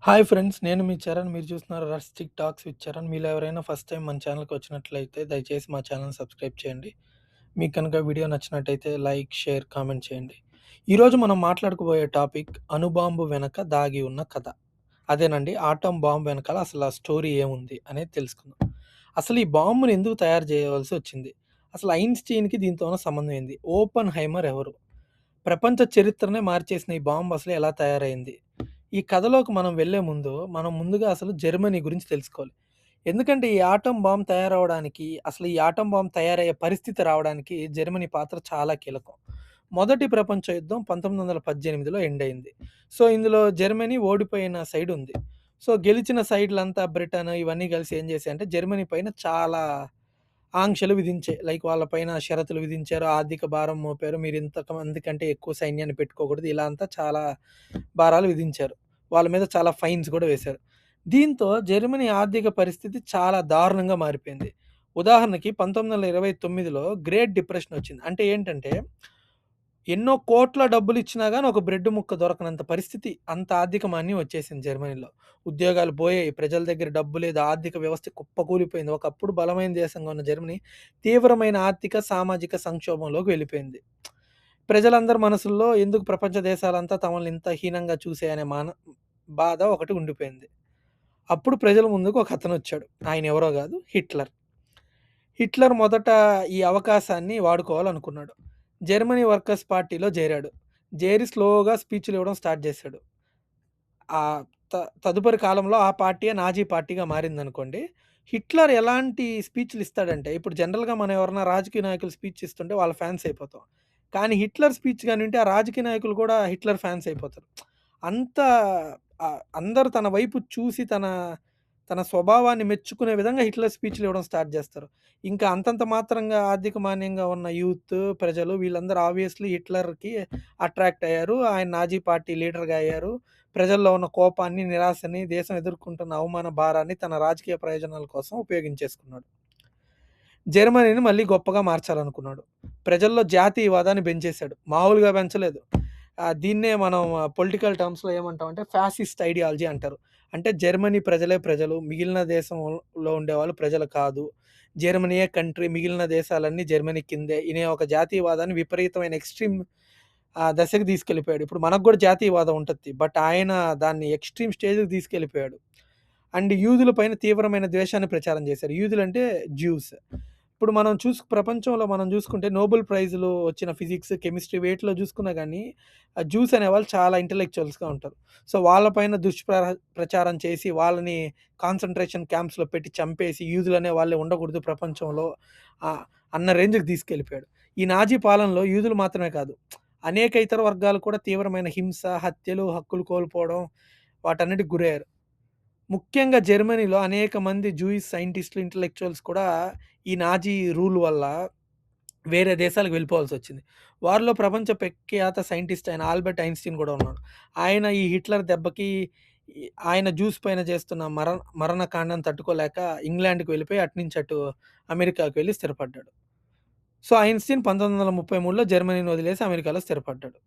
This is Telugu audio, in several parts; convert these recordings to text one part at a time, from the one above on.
Hi friends. నేను మీ చరణ్. మీరు చూస్తున్నారు 'రస్టిక్ టాక్స్ విత్ చరణ్'. మీలో ఎవరైనా ఫస్ట్ టైం మన ఛానల్‌కి వచ్చినట్లయితే దయచేసి మా ఛానల్‌ని సబ్స్క్రైబ్ చేయండి. మీకు కనుక వీడియో నచ్చినట్టయితే లైక్, షేర్, కామెంట్ చేయండి. ఈరోజు మనం మాట్లాడుకోబోయే టాపిక్ అణుబాంబు వెనక దాగి ఉన్న కథ. అదేనండి, ఆటమ్ బాంబ్ వెనకాల అసలు ఆ స్టోరీ ఏముంది అనేది తెలుసుకుందాం. అసలు ఈ బాంబుని ఎందుకు తయారు చేయవలసి వచ్చింది? అసలు ఐన్‌స్టీన్‌కి దీంతో ఉన్న సంబంధం ఏంది? ఓపెన్ హైమర్ ఎవరు? ప్రపంచ చరిత్రనే మార్చేసిన ఈ బాంబ్ అసలు ఎలా తయారైంది? ఈ కథలోకి మనం వెళ్ళే ముందు, మనం ముందుగా అసలు జర్మనీ గురించి తెలుసుకోవాలి. ఎందుకంటే ఈ ఆటమ్ బాంబ్ తయారవ్వడానికి, అసలు ఈ ఆటమ్ బాంబ్ తయారయ్యే పరిస్థితి రావడానికి జర్మనీ పాత్ర చాలా కీలకం. మొదటి ప్రపంచ యుద్ధం 1918లో ఎండ్ అయింది. సో, ఇందులో జర్మనీ ఓడిపోయిన సైడ్ ఉంది. సో, గెలిచిన సైడ్‌లంతా బ్రిటన్ ఇవన్నీ కలిసి ఏం చేశాయంటే జర్మనీ పైన చాలా ఆంక్షలు విధించాయి. లైక్ వాళ్ళ పైన షరతులు విధించారు. ఆర్థిక భారం మోపారు. మీరు ఇంతమంది కంటే ఎక్కువ సైన్యాన్ని పెట్టుకోకూడదు. ఇలా అంతా చాలా భారాలు విధించారు. వాళ్ళ మీద చాలా ఫైన్స్ కూడా వేశారు. దీంతో జర్మనీ ఆర్థిక పరిస్థితి చాలా దారుణంగా మారిపోయింది. ఉదాహరణకి 1929లో గ్రేట్ డిప్రెషన్ వచ్చింది. అంటే ఏంటంటే ఎన్నో కోట్ల డబ్బులిచ్చినా గాని ఒక బ్రెడ్ ముక్క దొరకనంత పరిస్థితి. అంత ఆర్థిక మాంద్యం వచ్చేసింది జర్మనీలో. ఉద్యోగాలు పోయాయి. ప్రజల దగ్గర డబ్బు లేదు. ఆర్థిక వ్యవస్థ కుప్పకూలిపోయింది. ఒకప్పుడు బలమైన దేశంగా ఉన్న జర్మనీ తీవ్రమైన ఆర్థిక, సామాజిక సంక్షోభంలోకి వెళ్ళిపోయింది. ప్రజలందరి మనసుల్లో ఎందుకు ప్రపంచ దేశాలంతా తమల్ని ఇంత హీనంగా చూసాయనే బాధ ఒకటి ఉండిపోయింది. అప్పుడు ప్రజల ముందుకు ఒకతనొచ్చాడు. ఆయనెవరో గాదు, హిట్లర్. హిట్లర్ మొదట ఈ అవకాశాన్ని వాడుకోవాలనుకున్నాడు. జర్మనీ వర్కర్స్ పార్టీలో చేరాడు. చేరి స్లోగా స్పీచ్‌లివ్వడం స్టార్ట్ చేశాడు. ఆహ్, తదుపరి కాలంలో ఆ పార్టీయే నాజీ పార్టీగా మారిందనుకోండి. హిట్లర్ ఎలాంటి స్పీచ్‌లు ఇస్తాడంటే, ఇప్పుడు జనరల్‌గా మనం ఎవరైనా రాజకీయ నాయకులు స్పీచ్ ఇస్తుంటే వాళ్ళ ఫ్యాన్స్ అయిపోతాం. కానీ హిట్లర్ స్పీచ్ గాని వింటే ఆ రాజకీయ నాయకులు కూడా హిట్లర్ ఫ్యాన్స్ అయిపోతారు. అంత అందరూ తన వైపు చూసి తన స్వభావాన్ని మెచ్చుకునే విధంగా హిట్లర్ స్పీచ్‌లు ఇవ్వడం స్టార్ట్ జేస్తారు. ఇంకా అంతంత మాత్రంగా ఆర్థిక మాన్యంగా ఉన్న యూత్, ప్రజలు వీళ్ళందరూ ఆబ్వియస్‌లీ హిట్లర్‌కి అట్రాక్ట్ అయ్యారు. ఆయన నాజీ పార్టీ లీడర్‌గా అయ్యారు. ప్రజల్లో ఉన్న కోపాన్ని, నిరాశని, దేశం ఎదుర్కొంటున్న అవమాన భారాన్ని తన రాజకీయ ప్రయోజనాల కోసం ఉపయోగించేసుకున్నాడు. జర్మనీని మళ్ళీ గొప్పగా మార్చాలనుకున్నాడు. ప్రజల్లో జాతీయవాదాన్ని పెంచేశాడు. మామూలుగా పెంచలేదు. దీన్నే మనం పొలిటికల్ టర్మ్స్‌లో ఏమంటామంటే ఫ్యాసిస్ట్ ఐడియాలజీ అంటారు. అంటే జర్మనీ ప్రజలే ప్రజలు, మిగిలిన దేశంలో ఉండేవాళ్ళు ప్రజలు కాదు. జర్మనీయే కంట్రీ, మిగిలిన దేశాలన్నీ జర్మనీ కిందే. ఇనే ఒక జాతీయవాదాన్ని విపరీతమైన ఎక్స్‌ట్రీమ్ దశకి తీసుకెళ్ళిపోయాడు. ఇప్పుడు మనకు గూడా జాతీయవాదం ఉంటది. బట్ ఆయన దాన్ని ఎక్స్‌ట్రీమ్ స్టేజ్‌కి తీసుకెళ్ళిపోయాడు. అండ్ యూదుల పైన తీవ్రమైన ద్వేషాన్ని ప్రచారం చేశారు. యూదులంటే జ్యూస్. ఇప్పుడు మనం ప్రపంచంలో మనం చూసుకుంటే నోబెల్ ప్రైజ్‌లు వచ్చిన ఫిజిక్స్, కెమిస్ట్రీ వేటిలో చూసుకున్నా గానీ జ్యూస్ అనేవాళ్ళు చాలా ఇంటెలెక్చువల్స్‌గా ఉంటారు. సో, వాళ్ళ పైన ప్రచారం చేసి వాళ్ళని కాన్సంట్రేషన్ క్యాంప్స్‌లో పెట్టి చంపేసి యూదులనే వాళ్ళే ఉండకూడదు ప్రపంచంలో అన్న రేంజ్‌కి తీసుకెళ్ళిపోయాడు. ఈ నాజీ పాలనలో యూదులు మాత్రమే కాదు, అనేక ఇతర వర్గాలు కూడా తీవ్రమైన హింస, హత్యలు, హక్కులు కోల్పోవడం వాటన్నిటికి గురయ్యారు. ముఖ్యంగా జర్మనీలో అనేక మంది జూయిష్ సైంటిస్ట్‌లు, ఇంటెలెక్చువల్స్ కూడా ఈ నాజీ రూల్ వల్ల వేరే దేశాలకు వెళ్ళిపోవాల్సొచ్చింది. వారిలో ప్రపంచ ప్రఖ్యాత సైంటిస్ట్ అయిన ఆల్బర్ట్ ఐన్‌స్టీన్ కూడా ఉన్నాడు. ఆయన ఈ హిట్లర్ దెబ్బకి ఆయన జ్యూస్ పైన చేస్తున్న మరణకాండను తట్టుకోలేక ఇంగ్లాండ్‌కి వెళ్ళిపోయి అటునుంచి అటు అమెరికాకి వెళ్లి స్థిరపడ్డాడు. సో, ఐన్‌స్టీన్ 1933లో జర్మనీని వదిలేసి అమెరికాలో స్థిరపడ్డాడు.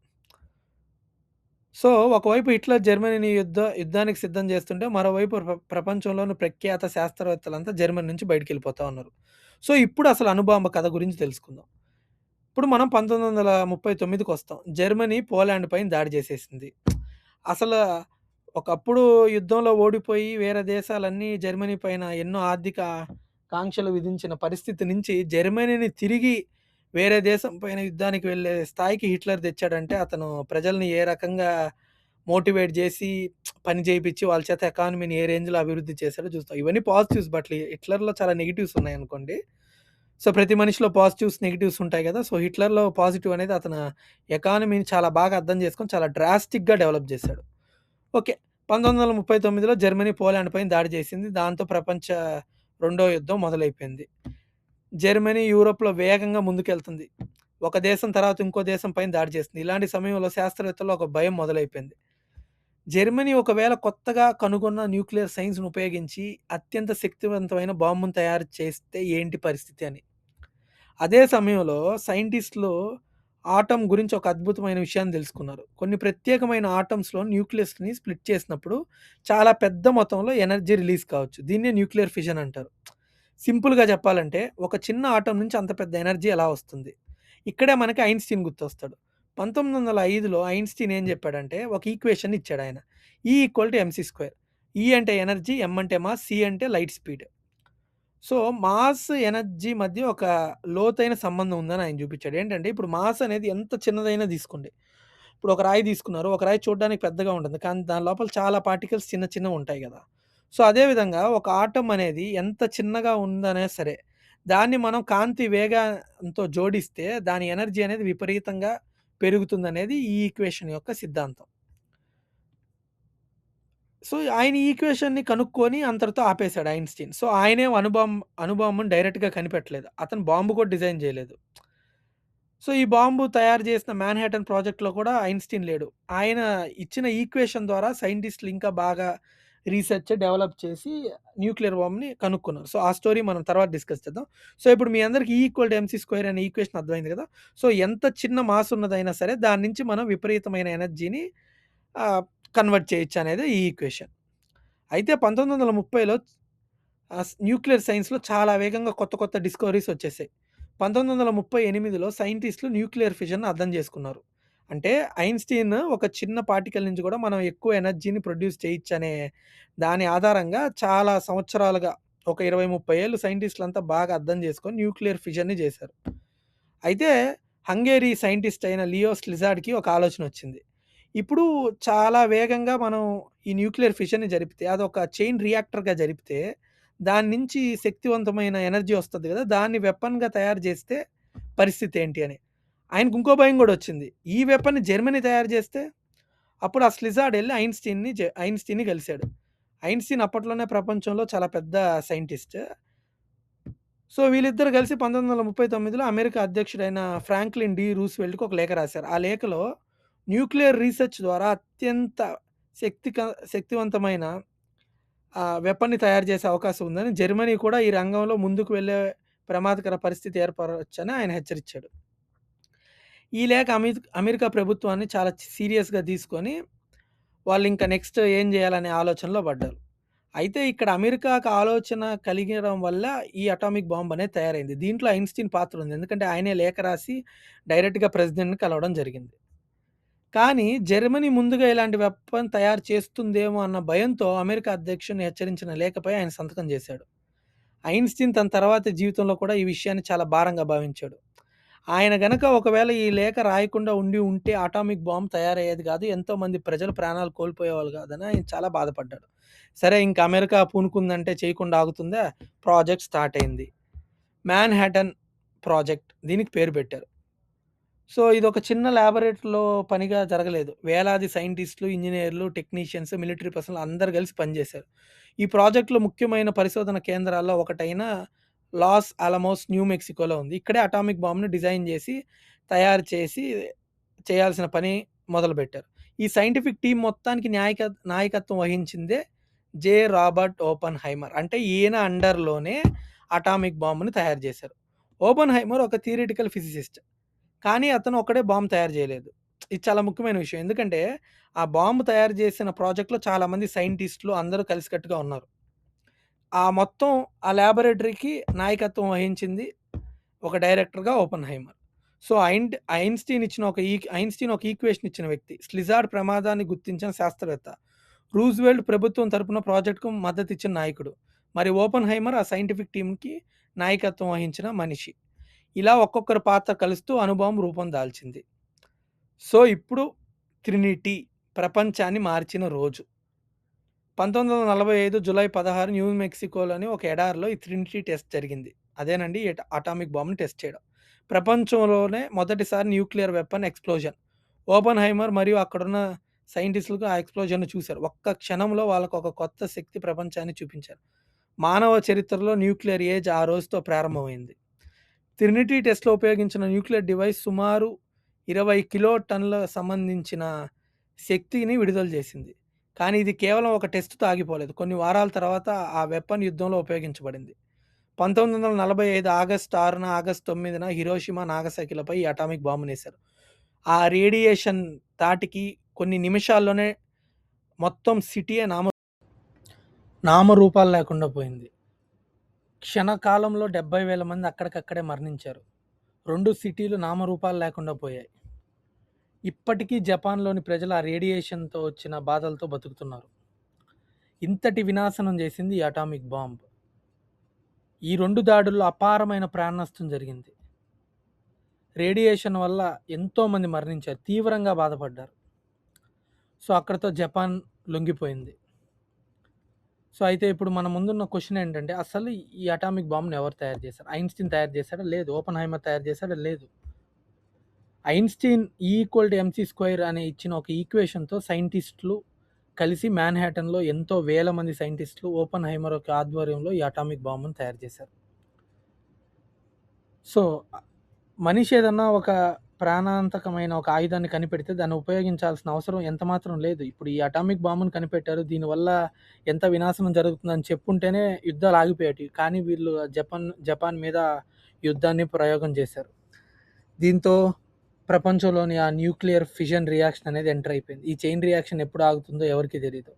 సో, ఒకవైపు హిట్లర్ జర్మనీని యుద్ధానికి సిద్ధం చేస్తుంటే, మరోవైపు ప్రపంచంలోని ప్రఖ్యాత శాస్త్రవేత్తలంతా జర్మనీ నుంచి బయటికెళ్ళిపోతా ఉన్నారు. సో, ఇప్పుడు అసలు అణుబాంబ కథ గురించి తెలుసుకుందాం. ఇప్పుడు మనం 1939కొస్తాం. జర్మనీ పోలాండ్ పైన దాడి చేసేసింది. అసల ఒకప్పుడు యుద్ధంలో ఓడిపోయి వేరే దేశాలన్నీ జర్మనీ పైన ఎన్నో ఆర్థిక కాంక్షలు విధించిన పరిస్థితి నుంచి జర్మనీని తిరిగి వేరే దేశం పైన యుద్ధానికి వెళ్ళే స్థాయికి హిట్లర్ తెచ్చాడంటే అతను ప్రజల్ని ఏ రకంగా మోటివేట్ చేసి పని చేపిచ్చి వాళ్ళ చేత ఎకానమీని ఏ రేంజ్‌లో అభివృద్ధి చేశాడో చూస్తాం. ఇవన్నీ పాజిటివ్స్, బట్ హిట్లర్‌లో చాలా నెగెటివ్స్ ఉన్నాయనుకోండి. సో, ప్రతి మనిషిలో పాజిటివ్స్, నెగెటివ్స్ ఉంటాయి గదా! సో, హిట్లర్‌లో పాజిటివ్ అనేది అతను ఎకానమీని చాలా బాగా అర్థం చేసుకొని చాలా డ్రాస్టిక్‌గా డెవలప్ చేశాడు. ఓకే. 1939లో జర్మనీ పోలాండ్ పైన దాడి చేసింది. దాంతో ప్రపంచ రెండో యుద్ధం మొదలైపోయింది. జర్మనీ యూరోప్‌లో వేగంగా ముందుకెళ్తుంది. ఒక దేశం తర్వాత ఇంకో దేశం పైన దాడి చేస్తుంది. ఇలాంటి సమయంలో శాస్త్రవేత్తల్లో ఒక భయం మొదలైపోయింది. జర్మనీ ఒకవేళ కొత్తగా కనుగొన్న న్యూక్లియర్ సైన్స్‌ని ఉపయోగించి అత్యంత శక్తివంతమైన బాంబును తయారు చేస్తే ఏంటి పరిస్థితి అని. అదే సమయంలో సైంటిస్ట్‌లు ఆటమ్ గురించి ఒక అద్భుతమైన విషయాన్ని తెలుసుకున్నారు. కొన్ని ప్రత్యేకమైన ఆటమ్స్‌లో న్యూక్లియస్‌ని స్ప్లిట్ చేసినప్పుడు చాలా పెద్ద మొత్తంలో ఎనర్జీ రిలీజ్ కావచ్చు. దీన్నే న్యూక్లియర్ ఫిషన్ అంటారు. సింపుల్‌గా చెప్పాలంటే ఒక చిన్న ఆటమ్ నుంచి అంత పెద్ద ఎనర్జీ ఎలా వస్తుంది? ఇక్కడే మనకి ఐన్‌స్టీన్ గుర్తొస్తాడు. 1905లో ఐన్‌స్టీన్ ఏం చెప్పాడంటే ఒక ఈక్వేషన్ ఇచ్చాడాయన. E = mc². E అంటే ఎనర్జీ, m అంటే మాస్, c అంటే light speed. So, mass, energy మధ్య ఒక లోతైన సంబంధం ఉందని ఆయన చూపించాడు. ఏంటంటే, ఇప్పుడు మాస్ అనేది ఎంత చిన్నదైనా తీసుకోండి. ఇప్పుడు ఒక రాయి తీసుకున్నారు. ఒక రాయి చూడడానికి పెద్దగా ఉంటుంది. కానీ దాని లోపల చాలా పార్టికల్స్ చిన్న చిన్నవుంటాయి గదా! సో, అదే విధంగా ఒక ఆటమ్ అనేది ఎంత చిన్నగా ఉందనే సరే, దాన్ని మనం కాంతి వేగంతో జోడిస్తే దాని ఎనర్జీ అనేది విపరీతంగా పెరుగుతుందనేది ఈ ఈక్వేషన్ యొక్క సిద్ధాంతం. సో, ఆయన ఈ ఈక్వేషన్‌ని కనుక్కొని అంతటితో ఆపేసాడు ఐన్‌స్టీన్. సో, ఆయనేం అణుబాంబుని డైరెక్ట్‌గా కనిపెట్టలేదు. అతను బాంబు కూడా డిజైన్ చేయలేదు. సో, ఈ బాంబు తయారు చేసిన మాన్‌హాటన్ ప్రాజెక్ట్‌లో కూడా ఐన్‌స్టీన్ లేడు. ఆయన ఇచ్చిన ఈక్వేషన్ ద్వారా సైంటిస్ట్‌లు ఇంకా బాగా డెవలప్ చేసి న్యూక్లియర్ బాంబ్‌ని కనుక్కున్నారు. సో, ఆ స్టోరీ మనం తర్వాత డిస్కస్ చేద్దాం. సో, ఇప్పుడు మీ అందరికి E = mc² అనే ఈక్వేషన్ అర్థమైంది కదా! సో, ఎంత చిన్న మాస్ ఉన్నదైనా సరే దాని నుంచి మనం విపరీతమైన ఎనర్జీని ఆహ్, కన్వర్ట్ చేయొచ్చనేదే ఈ ఈక్వేషన్. అయితే 1930లో న్యూక్లియర్ సైన్స్‌లో చాలా వేగంగా కొత్త కొత్త డిస్కవరీస్ వచ్చేసాయి. 1938లో సైంటిస్ట్‌లు న్యూక్లియర్ ఫిషన్‌ని అర్థం చేసుకున్నారు. అంటే ఐన్‌స్టీన్ ఒక చిన్న పార్టికల్ నుంచి కూడా మనం ఎక్కువ ఎనర్జీని ప్రొడ్యూస్ చేయొచ్చనే దాని ఆధారంగా చాలా సంవత్సరాలుగా ఒక 20, 30 ఏళ్ళు సైంటిస్ట్‌లంతా బాగా అర్థం చేసుకొని న్యూక్లియర్ ఫిషన్‌ని చేశారు. అయితే హంగేరీ సైంటిస్ట్ అయిన లియో స్లిజార్డ్‌కి ఒక ఆలోచనొచ్చింది. ఇప్పుడు చాలా వేగంగా మనం ఈ న్యూక్లియర్ ఫిషన్‌ని జరిపితే అదొక చైన్ రియాక్టర్‌గా జరిపితే దాని నుంచి శక్తివంతమైన ఎనర్జీ వస్తది గదా! దాన్ని వెపన్‌గా తయారు జేస్తే పరిస్థితి ఏంటి అని. ఆయనకు ఇంకో భయం గూడా వచ్చింది. ఈ వెపన్‌ని జర్మనీ తయారు జేస్తే? అప్పుడు ఆ స్లిజార్డ్ ఎళ్లి ఐన్‌స్టీన్‌ని కలిసాడు. ఐన్‌స్టీన్ అప్పట్లోనే ప్రపంచంలో చాలా పెద్ద సైంటిస్ట్. సో, వీళ్ళిద్దరూ కలిసి 1939లో అమెరికా అధ్యక్షుడైన ఫ్రాంక్లిన్ డి రూస్వెల్ట్‌కి ఒక లేఖ రాశారు. ఆ లేఖలో న్యూక్లియర్ రీసెర్చ్ ద్వారా అత్యంత శక్తిక శక్తివంతమైన వెపన్‌ని తయారు చేసే అవకాశం ఉందని, జర్మనీ కూడా ఈ రంగంలో ముందుకు వెళ్ళే ప్రమాదకర పరిస్థితి ఏర్పడవచ్చని ఆయన హెచ్చరించాడు. ఈ లేఖ అమెరికా ప్రభుత్వాన్ని చాలా సీరియస్‌గా తీసుకొని వాళ్ళింక నెక్స్ట్ ఏం జేయాలనే ఆలోచనలో పడ్డారు. అయితే ఇక్కడ అమెరికాకి ఆలోచన కలిగడం వల్ల ఈ అటామిక్ బాంబ్ అనేది తయారైంది. దీంట్లో ఐన్‌స్టీన్ పాత్ర ఉంది. ఎందుకంటే ఆయనే లేఖ రాసి డైరెక్ట్‌గా ప్రెసిడెంట్‌ని కలవడం జరిగింది. కానీ జర్మనీ ముందుగా ఇలాంటి వెపన్ తయారు చేస్తుందేమో అన్న భయంతో అమెరికా అధ్యక్షుడిని హెచ్చరించిన లేఖపై ఆయన సంతకం చేశాడు. ఐన్‌స్టీన్ తన తర్వాతి జీవితంలో కూడా ఈ విషయాన్ని చాలా భారంగా భావించాడు. ఆయన గనక ఒకవేళ ఈ లేఖ రాయకుండా ఉండి ఉంటే అటామిక్ బాంబ్ తయారయ్యేది కాదు. ఎంతోమంది ప్రజలు ప్రాణాలు కోల్పోయేవాళ్ళు కాదని ఆయన చాలా బాధపడ్డాడు. సరే ఇంక అమెరికా పూనుకుందంటే చేయకుండా ఆగుతుందా? ప్రాజెక్ట్ స్టార్ట్ అయింది. మాన్‌హాటన్ ప్రాజెక్ట్ దీనికి పేరు పెట్టారు. సో, ఇదొక చిన్న లాబొరేటరీలో పనిగా జరగలేదు. వేలాది సైంటిస్ట్‌లు, ఇంజినీర్లు, టెక్నీషియన్స్, మిలిటరీ పర్సనల్ అందరూ కలిసి పనిచేశారు. ఈ ప్రాజెక్ట్‌లో ముఖ్యమైన పరిశోధన కేంద్రాల్లో ఒకటైన లాస్ ఆలమోస్, న్యూ మెక్సికోలో ఉంది. ఇక్కడే అటామిక్ బాంబ్‌ని డిజైన్ చేసి, తయారు చేసి చేయాల్సిన పని మొదలుపెట్టారు. ఈ సైంటిఫిక్ టీమ్ మొత్తానికి నాయకత్వం వహించిందే రాబర్ట్ ఓపెన్‌హైమర్. అంటే ఈయన అండర్‌లోనే అటామిక్ బాంబ్‌ని తయారు చేశారు. ఓపెన్‌హైమర్ ఒక థియరిటికల్ ఫిజిసిస్ట్. కానీ అతను ఒక్కడే బాంబ్ తయారు చేయలేదు. ఇది చాలా ముఖ్యమైన విషయం. ఎందుకంటే, ఆ బాంబ్ తయారు చేసిన ప్రాజెక్ట్‌లో చాలామంది సైంటిస్ట్‌లు అందరూ కలిసికట్టుగా ఉన్నారు. ఆ మొత్తం ఆ లాబొరేటరీకి నాయకత్వం వహించింది ఒక డైరెక్టర్‌గా ఓపెన్‌హైమర్. సో, ఐన్‌స్టీన్ ఒక ఈక్వేషన్ ఇచ్చిన వ్యక్తి. స్లిజార్డ్ ప్రమాదాన్ని గుర్తించిన శాస్త్రవేత్త. రూజ్వెల్ట్ ప్రభుత్వం తరపున ప్రాజెక్ట్‌కు మద్దతిచ్చిన నాయకుడు. మరి ఓపెన్‌హైమర్ ఆ సైంటిఫిక్ టీమ్‌కి నాయకత్వం వహించిన మనిషి. ఇలా ఒక్కొక్కరి పాత్ర కలుస్తూ అణుబాంబు రూపం దాల్చింది. సో, ఇప్పుడు ట్రినిటీ ప్రపంచాన్ని మార్చిన రోజు. 1945 జులై 16 న్యూ మెక్సికోలోని ఒక ఎడారిలో ఈ ట్రినిటీ టెస్ట్ జరిగింది. అదేనండి అటామిక్ బాంబ్‌ని టెస్ట్ చేయడం. ప్రపంచంలోనే మొదటిసారి న్యూక్లియర్ వెపన్ ఎక్స్‌ప్లోజన్. ఓపెన్‌హైమర్ మరియు అక్కడున్న సైంటిస్టులకు ఆ ఎక్స్‌ప్లోజన్‌ని చూసారు. ఒక్క క్షణంలో వాళ్ళకొక కొత్త శక్తి ప్రపంచాన్ని చూపించారు. మానవ చరిత్రలో న్యూక్లియర్ ఏజ్ ఆ రోజుతో ప్రారంభమైంది. ట్రినిటీ టెస్ట్‌లో ఉపయోగించిన న్యూక్లియర్ డివైస్ సుమారు 20 కిలోటన్‌ల సంబంధించిన శక్తిని విడుదల చేసింది. కానీ ఇది కేవలం ఒక టెస్ట్‌తో ఆగిపోలేదు. కొన్ని వారాల తర్వాత ఆ వెపన్ యుద్ధంలో ఉపయోగించబడింది. 1945 ఆగస్టు 6న, ఆగస్టు 9న హిరోషిమా, నాగసాకిలపై ఈ అటామిక్ బాంబునేశారు. ఆ రేడియేషన్ తాటికి కొన్ని నిమిషాల్లోనే మొత్తం సిటీయే నామరూపాలు లేకుండా పోయింది. క్షణకాలంలో 70,000 మంది అక్కడికక్కడే మరణించారు. 2 సిటీలు నామరూపాలు లేకుండా పోయాయి. ఇప్పటికీ జపాన్‌లోని ప్రజలు ఆ రేడియేషన్‌తో వచ్చిన బాధలతో బతుకుతున్నారు. ఇంతటి వినాశనం చేసింది ఈ అటామిక్ బాంబ్. ఈ 2 దాడుల్లో అపారమైన ప్రాణనష్టం జరిగింది. రేడియేషన్ వల్ల ఎంతోమంది మరణించారు. తీవ్రంగా బాధపడ్డారు. సో, అక్కడితో జపాన్ లొంగిపోయింది. సో, అయితే ఇప్పుడు మన ముందున్న క్వెషన్ ఏంటంటే, అసలు ఈ అటామిక్ బాంబ్‌ని ఎవరు తయారు చేశారు? ఐన్‌స్టీన్ తయారు చేశాడా? లేదు. ఓపెన్‌హైమర్ తయారు చేశాడా? లేదు. ఐన్‌స్టీన్ E=mc² అనే ఇచ్చిన ఒక ఈక్వేషన్‌తో సైంటిస్టులు కలిసి మ్యాన్‌హాటన్‌లో ఎంతో వేల మంది సైంటిస్టులు ఓపెన్‌హైమర్ యొక్క ఆధ్వర్యంలో ఈ అటామిక్ బాంబును తయారు చేశారు. సో, మనిషి ఏదన్నా ఒక ప్రాణాంతకమైన ఒక ఆయుధాన్ని కనిపెడితే దాన్ని ఉపయోగించాల్సిన అవసరం ఎంత మాత్రం లేదు. ఇప్పుడు ఈ అటామిక్ బాంబును కనిపెట్టారు. దీనివల్ల ఎంత వినాశనం జరుగుతుందని చెప్పుంటేనే యుద్ధాలు ఆగిపోయేటివి. కానీ వీళ్ళు జపాన్ మీద యుద్ధాన్ని ప్రయోగం చేశారు. దీంతో ప్రపంచంలోని ఆ న్యూక్లియర్ ఫిషన్ రియాక్షన్ అనేది ఎంటర్ అయిపోయింది. ఈ చైన్ రియాక్షన్ ఎప్పుడు ఆగుతుందో ఎవరికీ తెలీదు.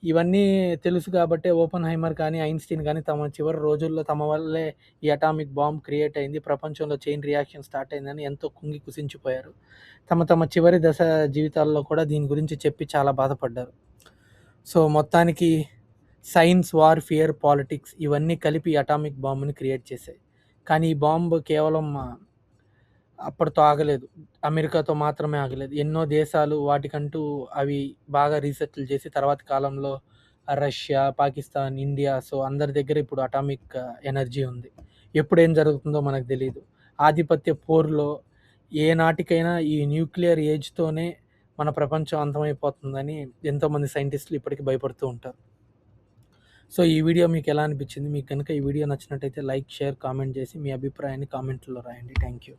ఇవన్నీ తెలుసు కాబట్టే ఓపెన్‌హైమర్ కానీ, ఐన్‌స్టీన్ కానీ తమ చివరి రోజుల్లో తమ వల్లే ఈ అటామిక్ బాంబ్ క్రియేట్ అయింది. ప్రపంచంలో చైన్ రియాక్షన్ స్టార్ట్ అయిందని ఎంతో కుంగి కుసించిపోయారు. తమ చివరి దశ జీవితాల్లో కూడా దీని గురించి చెప్పి చాలా బాధపడ్డారు. సో, మొత్తానికి సైన్స్, వార్, ఫియర్, పాలిటిక్స్ ఇవన్నీ కలిపి అటామిక్ బాంబ్‌ని క్రియేట్ చేశాయి. కానీ ఈ బాంబ్ కేవలం అప్పటితో ఆగలేదు. అమెరికాతో మాత్రమే ఆగలేదు. ఎన్నో దేశాలు వాటికంటూ అవి బాగా రీసెర్చ్‌లు చేసి తర్వాతి కాలంలో రష్యా, పాకిస్తాన్, ఇండియా సో అందరి దగ్గర ఇప్పుడు అటామిక్ ఎనర్జీ ఉంది. ఎప్పుడేం జరుగుతుందో మనకు తెలీదు. ఆధిపత్య పోరులో ఏనాటికైనా ఈ న్యూక్లియర్ ఏజ్‌తోనే మన ప్రపంచం అంతమైపోతుందని ఎంతోమంది సైంటిస్టులు ఇప్పటికి భయపడుతూ ఉంటారు. సో, ఈ వీడియో మీకు ఎలా అనిపించింది? మీకు గనుక ఈ వీడియో నచ్చినట్టయితే లైక్, షేర్, కామెంట్ చేసి మీ అభిప్రాయాన్ని కామెంట్‌లో రాయండి. Thank you.